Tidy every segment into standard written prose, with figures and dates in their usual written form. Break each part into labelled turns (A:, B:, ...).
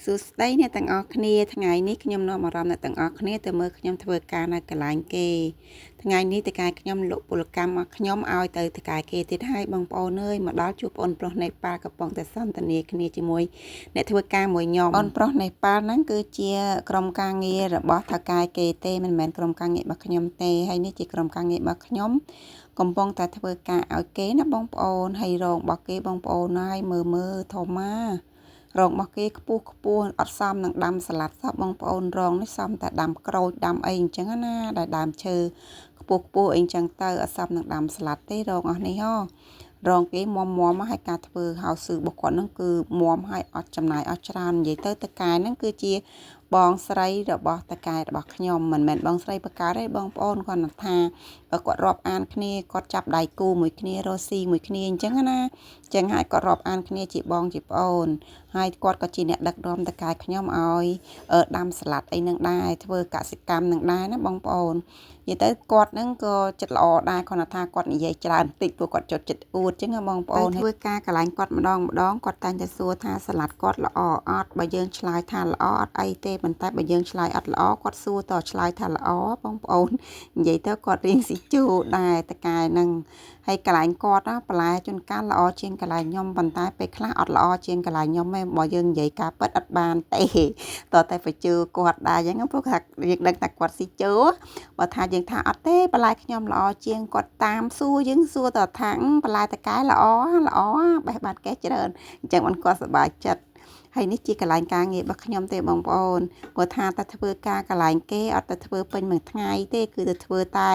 A: សួស្តីអ្នកទាំងអស់គ្នាថ្ងៃនេះខ្ញុំនាំអារម្មណ៍អ្នកទាំងអស់គ្នាទៅមើលខ្ញុំធ្វើការនៅកន្លែងគេថ្ងៃនេះតកែខ្ញុំលក់ពលកម្មមកខ្ញុំឲ្យទៅតកែគេទៀតហើយបងប្អូនអើយមកដល់ជួបបងប្រុសនេប៉ាល់កំពុងតែសន្ទនាគ្នាជាមួយអ្នកធ្វើការមួយខ្ញុំបងប្រុសនេប៉ាល់ហ្នឹងគឺជាក្រុមការងាររបស់តកែគេទេមិនមែនក្រុមការងាររបស់ខ្ញុំទេហើយនេះជាក្រុមការងាររបស់ខ្ញុំកំពុងតែធ្វើការឲ្យគេណាបងប្អូនហើយរោងរបស់គេបងប្អូនហើយមើលធំរងរបស់គេខ្ពស់អត់សមនឹងដាំសាឡាត់សោះបងប្អូនរងនេះសមតែដាំក្រូចដាំអីអញ្ចឹងណាដែលដើមឈើខ្ពស់អីអញ្ចឹងទៅអត់សមនឹងដាំសាឡាត់ទេរងអស់នេះរងគេមុំឲ្យការធ្វើហៅស៊ឺរបស់គាត់ហ្នឹងគឺមុំឲ្យអត់ចំណាយអត់ច្រើននិយាយទៅតកែហ្នឹងគឺជាបងស្រីរបស់តកែរបស់ខ្ញុំមិនមែនបងស្រីបកើតទេបងប្អូនគាត់ថាគាត់រាប់អានគ្នាគាត់ចាប់ដៃគូមួយគ្នារស់ស៊ីមួយគ្នាអញ្ចឹងណាអញ្ចឹងហើយគាត់រាប់អានគ្នាជាបងជាប្អូនហើយគាត់ក៏ជាអ្នកដឹកនាំតកែខ្ញុំឲ្យដាំសាឡាត់អីនឹងដែរធ្វើកសិកម្មនឹងដែរណាបងប្អូននិយាយទៅគាត់ហ្នឹងក៏ចិត្តល្អដែរគាត់ថាគាត់និយាយច្រើនតិចព្រោះគាត់ចុចចិត្តអួតអញ្ចឹងបងប្អូនធ្វើការកន្លែងគាត់ម្ដងគាត់តែងតែសួរថាសាឡាត់គាត់ល្អអត់បើយើងឆ្លើយថាល្អអត់អីទេប៉ុន្តែបើយើងឆ្លើយអត់ល្អគាត់សួរតឆ្លើយថាល្អបងប្អូននិយាយទៅគាត់រៀងស៊ីជូដែរតកែហ្នឹងហើយកន្លែងគាត់បន្លែជួនកាលល្អជាងកន្លែងខ្ញុំប៉ុន្តែពេលខ្លះអត់ល្អជាងកន្លែងខ្ញុំទេបើយើងនិយាយការពិតអត់បានទេតតែបញ្ជើគាត់ដែរអញ្ចឹងព្រោះថាយើងដឹងថាគាត់ស៊ីជើបើថាយើងថាអត់ទេបន្លែខ្ញុំល្អជាងគាត់តាមសួរយើងសួរតថាបន្លែតកែល្អបេះបាត់កេះច្រើនអញ្ចឹងមិនគាត់សប្បាយចិត្តហើយនេះជាកន្លែងការងាររបស់ខ្ញុំទេបងប្អូនព្រោះថាតែធ្វើការកន្លែងគេអត់ទៅធ្វើពេញមួយថ្ងៃទេគឺទៅធ្វើតែ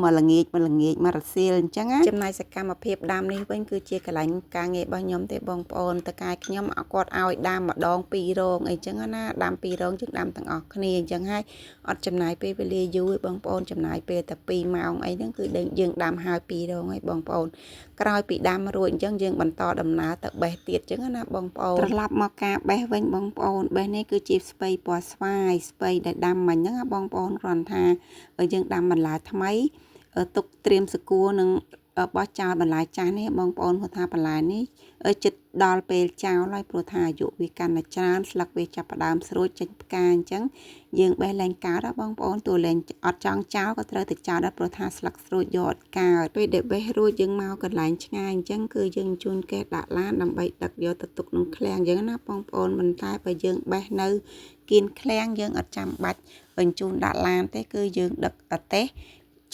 A: មួយល្ងាចមួយរសៀលអញ្ចឹងណាចំណាយសកម្មភាពដាំនេះវិញគឺជាកន្លែងការងាររបស់ខ្ញុំទេបងប្អូនតកែខ្ញុំគាត់ឲ្យដាំម្ដង2រងអីចឹងណាដាំ2រងយើងដាំទាំងអស់គ្នាអញ្ចឹងហើយអត់ចំណាយពេលវេលាយូរទេបងប្អូនចំណាយពេលតែ2ម៉ោងអីហ្នឹងគឺយើងដាំហើយ2រងហើយបងប្អូនក្រោយពីដាំរួចអញ្ចឹងយើងបន្តដំណើរទៅបេះទៀតអញ្ចឹងណាបងប្អូនត្រឡប់មកការបេះវិញបងប្អូនបេះនេះគឺជាស្ពៃពណ៌ស្វាយស្ពៃដែលដាំមិញហ្នឹងបងប្អូនគ្រាន់ថាបើយើងដាំបន្លែថ្មីទុកត្រៀមសកួរនឹងបោះចោលបន្លែចាស់នេះបងប្អូនគាត់ថាបន្លែនេះចិត្តដល់ពេលចោលហើយព្រោះថាអាយុវាកាន់តែច្រើនស្លឹកវាចាប់ផ្ដើមស្រួចចេញផ្កាអញ្ចឹងយើងបេះលែងកើតណាបងប្អូនតួលែងអត់ចង់ចោលក៏ត្រូវតែចោលដែរព្រោះថាស្លឹកស្រួចយកអត់កើតពេលដែលបេះរួចយើងមកកន្លែងឆ្ងាយអញ្ចឹងគឺយើងជូនកេះដាក់ឡានដើម្បីដឹកយកទៅទុកក្នុងឃ្លាំងអញ្ចឹងណាបងប្អូនមិនតែបើយើងបេះនៅគៀនឃ្លាំងយើងអត់ចាំបាច់បញ្ជូនដាក់ឡានទេគឺយើងដឹកអតេស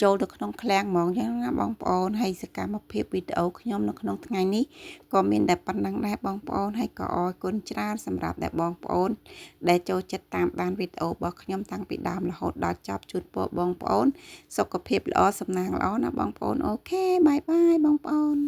A: ចូលទៅក្នុងឃ្លាំងហ្មងអញ្ចឹងណាបងប្អូនហើយសកម្មភាពវីដេអូខ្ញុំនៅក្នុងថ្ងៃនេះក៏មានតែប៉ុណ្ណឹងដែរបងប្អូនហើយក៏អរគុណច្រើនសម្រាប់តែបងប្អូនដែលចូលចិត្តតាមដានវីដេអូរបស់ខ្ញុំតាំងពីដើមរហូតដល់ចប់ជូនពរបងប្អូនសុខភាពល្អសំណាងល្អណាបងប្អូនអូខេបាយបាយបងប្អូន